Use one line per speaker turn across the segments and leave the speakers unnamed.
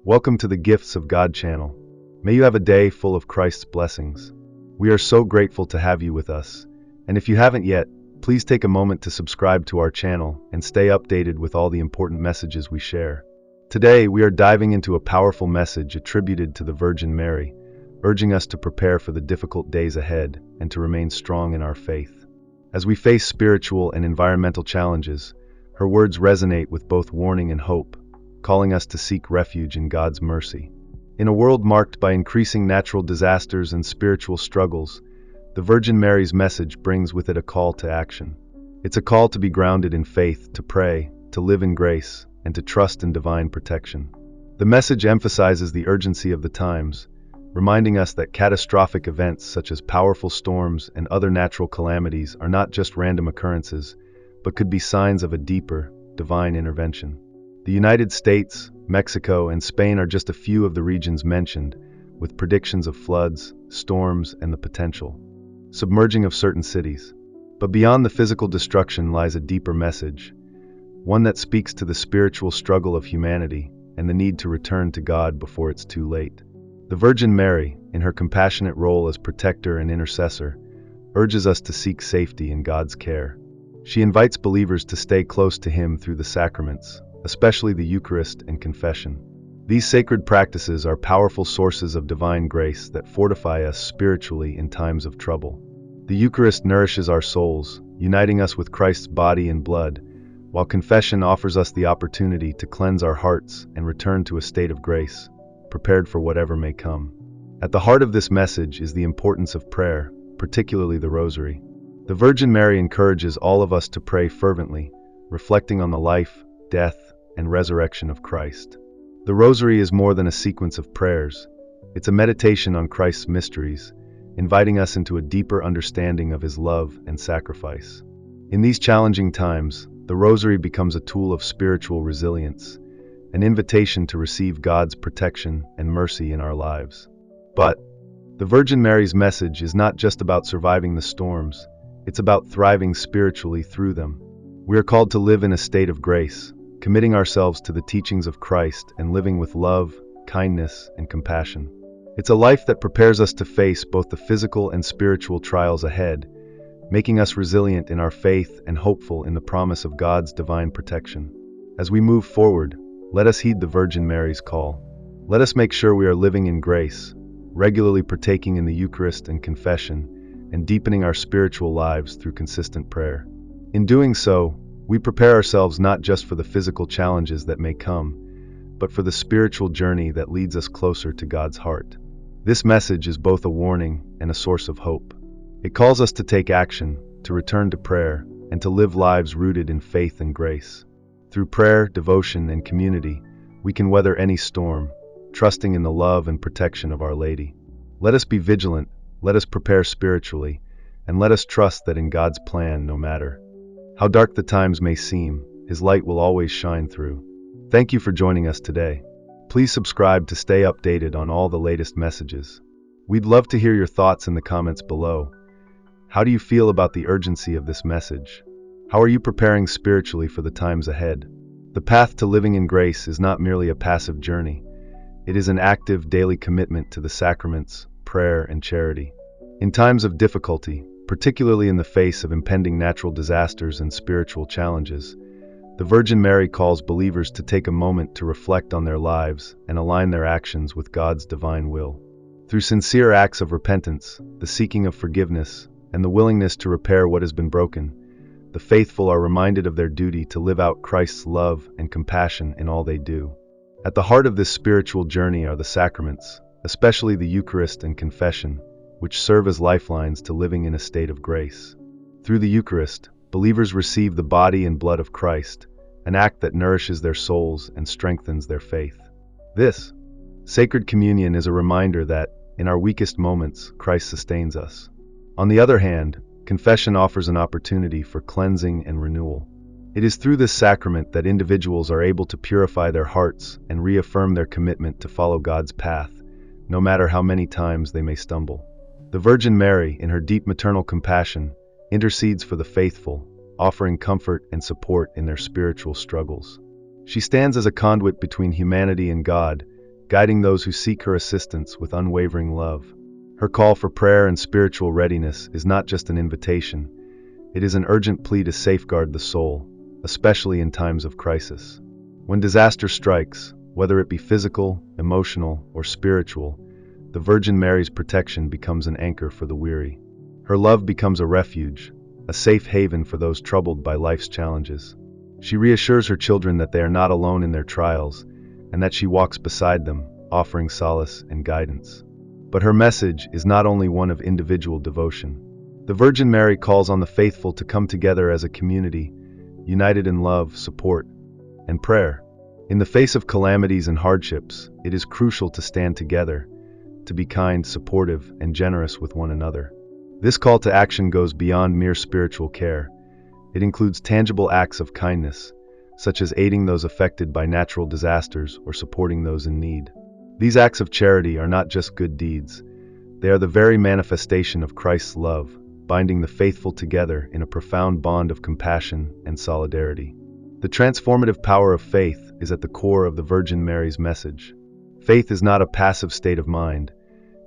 Welcome to the Gifts of God channel. May you have a day full of Christ's blessings. We are so grateful to have you with us. And if you haven't yet, please take a moment to subscribe to our channel and stay updated with all the important messages we share. Today, we are diving into a powerful message attributed to the Virgin Mary, urging us to prepare for the difficult days ahead and to remain strong in our faith. As we face spiritual and environmental challenges, her words resonate with both warning and hope, calling us to seek refuge in God's mercy. In a world marked by increasing natural disasters and spiritual struggles, the Virgin Mary's message brings with it a call to action. It's a call to be grounded in faith, to pray, to live in grace, and to trust in divine protection. The message emphasizes the urgency of the times, reminding us that catastrophic events such as powerful storms and other natural calamities are not just random occurrences, but could be signs of a deeper, divine intervention. The United States, Mexico, and Spain are just a few of the regions mentioned, with predictions of floods, storms, and the potential submerging of certain cities. But beyond the physical destruction lies a deeper message, one that speaks to the spiritual struggle of humanity and the need to return to God before it's too late. The Virgin Mary, in her compassionate role as protector and intercessor, urges us to seek safety in God's care. She invites believers to stay close to Him through the sacraments, especially the Eucharist and confession. These sacred practices are powerful sources of divine grace that fortify us spiritually in times of trouble. The Eucharist nourishes our souls, uniting us with Christ's body and blood, while confession offers us the opportunity to cleanse our hearts and return to a state of grace, prepared for whatever may come. At the heart of this message is the importance of prayer, particularly the Rosary. The Virgin Mary encourages all of us to pray fervently, reflecting on the life, death, and resurrection of Christ. The Rosary is more than a sequence of prayers. It's a meditation on Christ's mysteries, inviting us into a deeper understanding of His love and sacrifice. In these challenging times, the Rosary becomes a tool of spiritual resilience, an invitation to receive God's protection and mercy in our lives. But the Virgin Mary's message is not just about surviving the storms, it's about thriving spiritually through them. We are called to live in a state of grace, committing ourselves to the teachings of Christ and living with love, kindness, and compassion. It's a life that prepares us to face both the physical and spiritual trials ahead, making us resilient in our faith and hopeful in the promise of God's divine protection. As we move forward, let us heed the Virgin Mary's call. Let us make sure we are living in grace, regularly partaking in the Eucharist and confession, and deepening our spiritual lives through consistent prayer. In doing so, we prepare ourselves not just for the physical challenges that may come, but for the spiritual journey that leads us closer to God's heart. This message is both a warning and a source of hope. It calls us to take action, to return to prayer, and to live lives rooted in faith and grace. Through prayer, devotion, and community, we can weather any storm, trusting in the love and protection of Our Lady. Let us be vigilant, let us prepare spiritually, and let us trust that in God's plan, no matter how dark the times may seem, His light will always shine through. Thank you for joining us today. Please subscribe to stay updated on all the latest messages. We'd love to hear your thoughts in the comments below. How do you feel about the urgency of this message? How are you preparing spiritually for the times ahead? The path to living in grace is not merely a passive journey. It is an active daily commitment to the sacraments, prayer, and charity. In times of difficulty, particularly in the face of impending natural disasters and spiritual challenges, the Virgin Mary calls believers to take a moment to reflect on their lives and align their actions with God's divine will. Through sincere acts of repentance, the seeking of forgiveness, and the willingness to repair what has been broken, the faithful are reminded of their duty to live out Christ's love and compassion in all they do. At the heart of this spiritual journey are the sacraments, especially the Eucharist and confession, which serve as lifelines to living in a state of grace. Through the Eucharist, believers receive the body and blood of Christ, an act that nourishes their souls and strengthens their faith. This sacred communion is a reminder that, in our weakest moments, Christ sustains us. On the other hand, confession offers an opportunity for cleansing and renewal. It is through this sacrament that individuals are able to purify their hearts and reaffirm their commitment to follow God's path, no matter how many times they may stumble. The Virgin Mary, in her deep maternal compassion, intercedes for the faithful, offering comfort and support in their spiritual struggles. She stands as a conduit between humanity and God, guiding those who seek her assistance with unwavering love. Her call for prayer and spiritual readiness is not just an invitation, it is an urgent plea to safeguard the soul, especially in times of crisis. When disaster strikes, whether it be physical, emotional, or spiritual, the Virgin Mary's protection becomes an anchor for the weary. Her love becomes a refuge, a safe haven for those troubled by life's challenges. She reassures her children that they are not alone in their trials, and that she walks beside them, offering solace and guidance. But her message is not only one of individual devotion. The Virgin Mary calls on the faithful to come together as a community, united in love, support, and prayer. In the face of calamities and hardships, it is crucial to stand together, to be kind, supportive, and generous with one another. This call to action goes beyond mere spiritual care. It includes tangible acts of kindness, such as aiding those affected by natural disasters or supporting those in need. These acts of charity are not just good deeds, they are the very manifestation of Christ's love, binding the faithful together in a profound bond of compassion and solidarity. The transformative power of faith is at the core of the Virgin Mary's message. Faith is not a passive state of mind,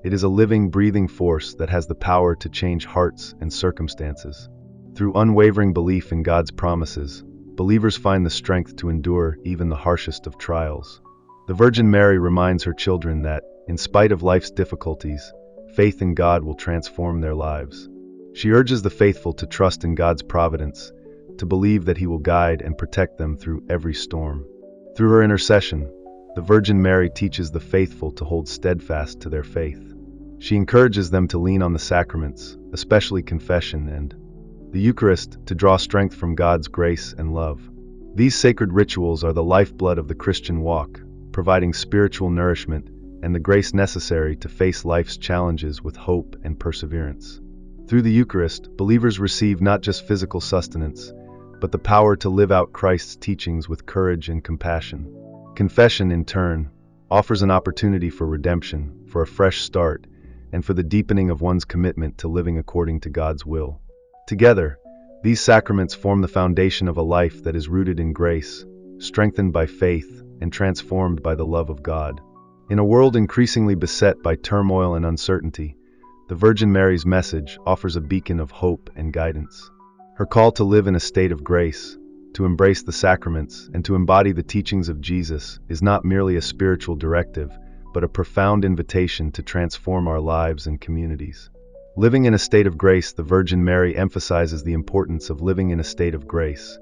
it is a living, breathing force that has the power to change hearts and circumstances. Through unwavering belief in God's promises, believers find the strength to endure even the harshest of trials. The Virgin Mary reminds her children that, in spite of life's difficulties, faith in God will transform their lives. She urges the faithful to trust in God's providence, to believe that He will guide and protect them through every storm. Through her intercession, the Virgin Mary teaches the faithful to hold steadfast to their faith. She encourages them to lean on the sacraments, especially confession and the Eucharist, to draw strength from God's grace and love. These sacred rituals are the lifeblood of the Christian walk, providing spiritual nourishment and the grace necessary to face life's challenges with hope and perseverance. Through the Eucharist, believers receive not just physical sustenance, but the power to live out Christ's teachings with courage and compassion. Confession, in turn, offers an opportunity for redemption, for a fresh start, and for the deepening of one's commitment to living according to God's will. Together, these sacraments form the foundation of a life that is rooted in grace, strengthened by faith, and transformed by the love of God. In a world increasingly beset by turmoil and uncertainty, the Virgin Mary's message offers a beacon of hope and guidance. Her call to live in a state of grace, to embrace the sacraments, and to embody the teachings of Jesus is not merely a spiritual directive, but a profound invitation to transform our lives and communities. Living in a state of grace, the Virgin Mary emphasizes the importance of living in a state of grace,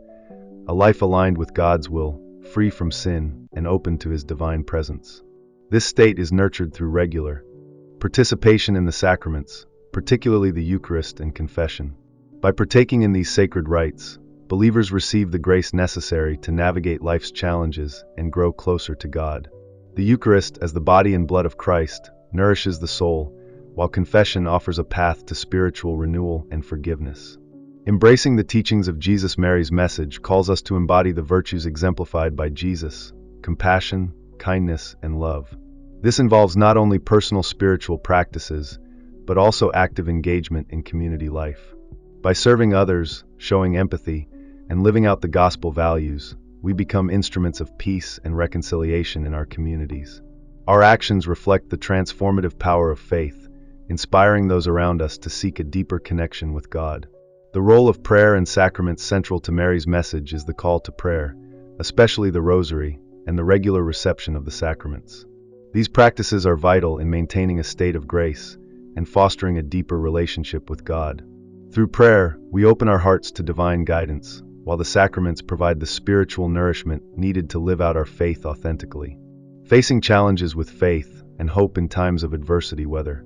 a life aligned with God's will, free from sin, and open to His divine presence. This state is nurtured through regular participation in the sacraments, particularly the Eucharist and confession. By partaking in these sacred rites, believers receive the grace necessary to navigate life's challenges and grow closer to God. The Eucharist, as the body and blood of Christ, nourishes the soul, while confession offers a path to spiritual renewal and forgiveness. Embracing the teachings of Jesus, Mary's message calls us to embody the virtues exemplified by Jesus: compassion, kindness, and love. This involves not only personal spiritual practices, but also active engagement in community life. By serving others, showing empathy, and living out the gospel values, we become instruments of peace and reconciliation in our communities. Our actions reflect the transformative power of faith, inspiring those around us to seek a deeper connection with God. The role of prayer and sacraments central to Mary's message is the call to prayer, especially the Rosary, and the regular reception of the sacraments. These practices are vital in maintaining a state of grace and fostering a deeper relationship with God. Through prayer, we open our hearts to divine guidance, while the sacraments provide the spiritual nourishment needed to live out our faith authentically. Facing challenges with faith and hope in times of adversity, whether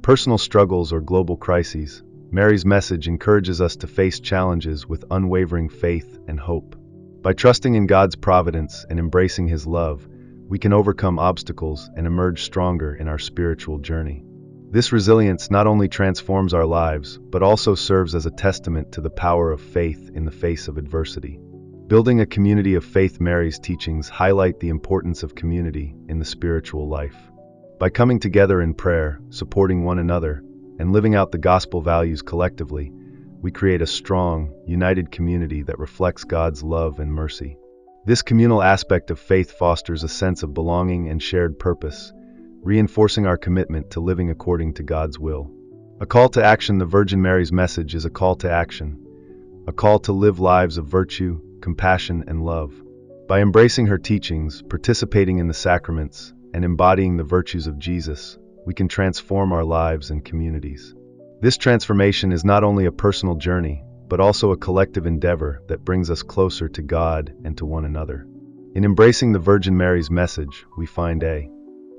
personal struggles or global crises, Mary's message encourages us to face challenges with unwavering faith and hope. By trusting in God's providence and embracing His love, we can overcome obstacles and emerge stronger in our spiritual journey. This resilience not only transforms our lives, but also serves as a testament to the power of faith in the face of adversity. Building a community of faith, Mary's teachings highlight the importance of community in the spiritual life. By coming together in prayer, supporting one another, and living out the gospel values collectively, we create a strong, united community that reflects God's love and mercy. This communal aspect of faith fosters a sense of belonging and shared purpose, reinforcing our commitment to living according to God's will. A call to action. The Virgin Mary's message is a call to action, a call to live lives of virtue, compassion, and love. By embracing her teachings, participating in the sacraments, and embodying the virtues of Jesus, we can transform our lives and communities. This transformation is not only a personal journey, but also a collective endeavor that brings us closer to God and to one another. In embracing the Virgin Mary's message, we find a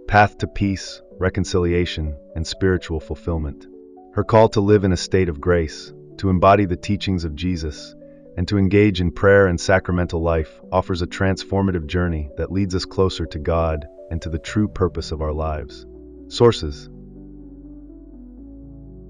path to peace, reconciliation, and spiritual fulfillment. Her call to live in a state of grace, to embody the teachings of Jesus, and to engage in prayer and sacramental life offers a transformative journey that leads us closer to God and to the true purpose of our lives. Sources: